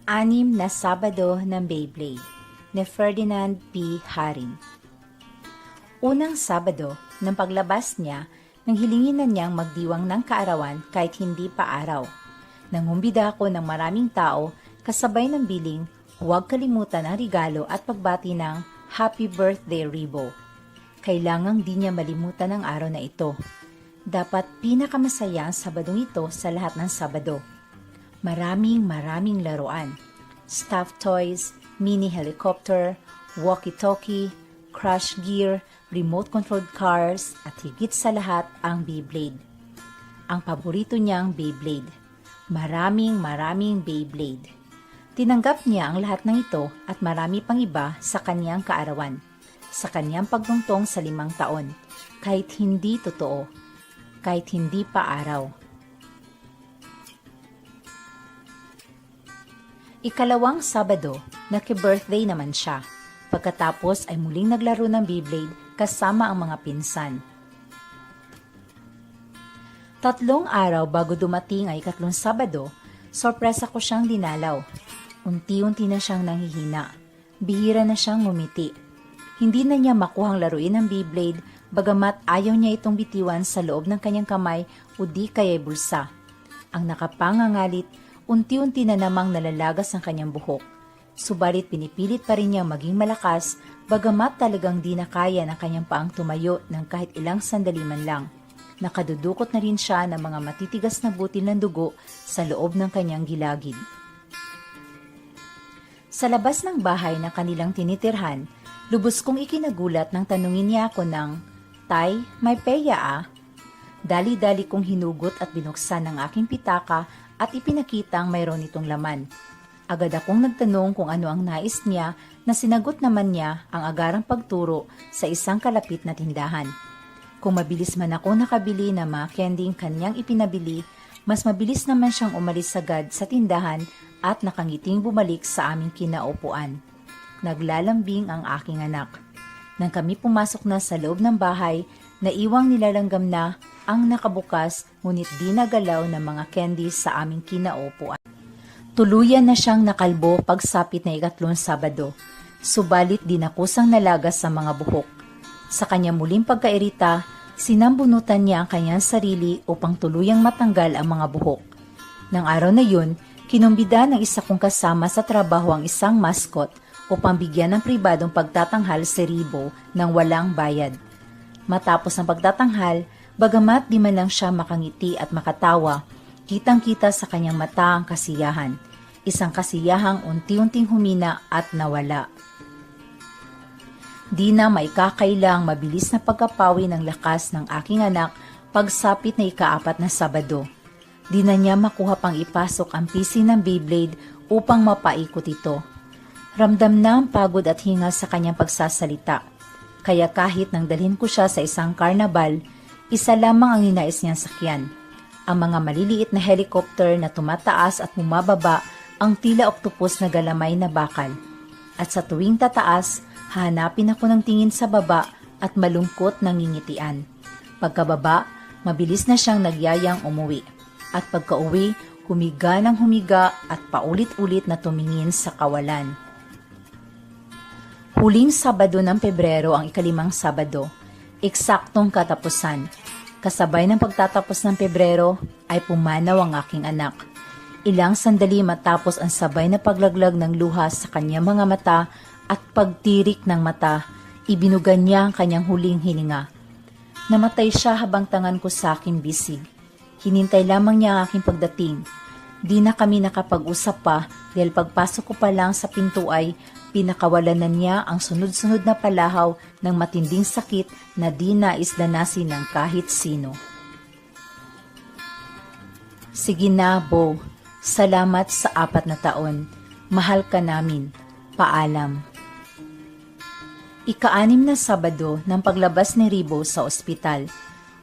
Anim na Sabado ng Beyblade ni Ferdinand P. Haring. Unang Sabado, nang paglabas niya, nang hilingin na niyang magdiwang ng kaarawan kahit hindi pa araw. Nangumbida ako ng maraming tao kasabay ng biling, huwag kalimutan ang regalo at pagbati ng Happy Birthday Ribo. Kailangang di niya malimutan ang araw na ito. Dapat pinakamasaya ang Sabadong ito sa lahat ng Sabado. Maraming laruan. Stuffed toys, mini helicopter, walkie-talkie, crash gear, remote-controlled cars, at higit sa lahat ang Beyblade. Ang paborito niyang Beyblade. Maraming Beyblade. Tinanggap niya ang lahat ng ito at marami pang iba sa kanyang kaarawan. Sa kanyang pagtungtong sa 5 taon. Kahit hindi totoo. Kahit hindi pa araw. Ikalawang Sabado, naki-birthday naman siya. Pagkatapos ay muling naglaro ng Beyblade kasama ang mga pinsan. 3 araw bago dumating ay ikatlong Sabado, sorpresa ko siyang dinalaw. Unti-unti na siyang nanghihina. Bihira na siyang ngumiti. Hindi na niya makuhang laruin ang Beyblade, bagamat ayaw niya itong bitiwan sa loob ng kanyang kamay o di kaya'y bulsa. Ang nakapangangalit, unti-unti na namang nalalagas ang kanyang buhok. Subalit pinipilit pa rin niyang maging malakas, bagamat talagang di na kaya ng kanyang paang tumayo ng kahit ilang sandali man lang. Nakadudukot na rin siya ng mga matitigas na butil ng dugo sa loob ng kanyang gilagid. Sa labas ng bahay na kanilang tinitirhan, lubos kong ikinagulat nang tanungin niya ako ng, "Tay, may peya ah?" Dali-dali kong hinugot at binuksan ang aking pitaka at ipinakitang mayroon itong laman. Agad akong nagtanong kung ano ang nais niya na sinagot naman niya ang agarang pagturo sa isang kalapit na tindahan. Kung mabilis man ako nakabili ng mga kending kanyang ipinabili, mas mabilis naman siyang umalis agad sa tindahan at nakangiting bumalik sa aming kinaupuan. Naglalambing ang aking anak. Nang kami pumasok na sa loob ng bahay, naiwang nilalanggam na ang nakabukas ngunit di nagalaw ng mga candies sa aming kinaupuan. Tuluyan na siyang nakalbo pagsapit na ikatlong Sabado, subalit di na kusang nalagas sa mga buhok. Sa kanyang muling pagkairita, sinambunutan niya ang kanyang sarili upang tuluyang matanggal ang mga buhok. Nang araw na yun, kinumbida ng isa kong kasama sa trabaho ang isang mascot upang bigyan ng pribadong pagtatanghal si Ribo nang walang bayad. Matapos ang pagtatanghal, bagamat di man lang siya makangiti at makatawa, kitang-kita sa kanyang mata ang kasiyahan. Isang kasiyahang unti-unting humina at nawala. Di na maikakailang mabilis na pagkapawi ng lakas ng aking anak pagsapit na ika-4 na Sabado. Di na niya makuha pang ipasok ang PC ng Beyblade upang mapaikot ito. Ramdam na ang pagod at hingal sa kanyang pagsasalita. Kaya kahit nang dalhin ko siya sa isang karnabal, isa lamang ang ninais niyang sakyan. Ang mga maliliit na helicopter na tumataas at bumababa ang tila oktopus na galamay na bakal. At sa tuwing tataas, hahanapin ako ng tingin sa baba at malungkot na ngingitian. Pagkababa, mabilis na siyang nagyayang umuwi. At pagkauwi, humiga ng humiga at paulit-ulit na tumingin sa kawalan. Huling Sabado ng Pebrero ang ika-5 Sabado. Eksaktong katapusan. Kasabay ng pagtatapos ng Pebrero ay pumanaw ang aking anak. Ilang sandali matapos ang sabay na paglaglag ng luha sa kanyang mga mata at pagtirik ng mata, ibinugan niya ang kanyang huling hininga. Namatay siya habang tangan ko sa aking bisig. Hinintay lamang niya ang aking pagdating. Di na kami nakapag-usap pa dahil pagpasok ko pa lang sa pinto ay pinakawalan na niya ang sunod-sunod na palahaw ng matinding sakit na di nais danasin ng kahit sino. Sige na, Bo. Salamat sa 4 na taon. Mahal ka namin. Paalam. Ika-6 na Sabado ng paglabas ni Ribo sa ospital.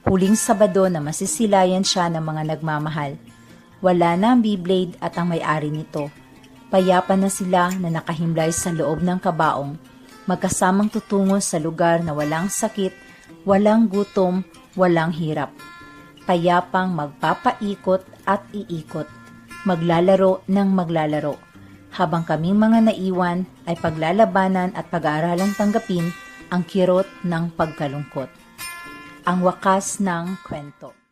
Huling Sabado na masisilayan siya ng mga nagmamahal. Wala na ang Beyblade at ang may-ari nito. Payapa na sila na nakahimlay sa loob ng kabaong, magkasamang tutungo sa lugar na walang sakit, walang gutom, walang hirap. Payapang magpapaikot at iikot, maglalaro ng maglalaro, habang kaming mga naiwan ay paglalabanan at pag-aaralang tanggapin ang kirot ng pagkalungkot. Ang wakas ng kwento.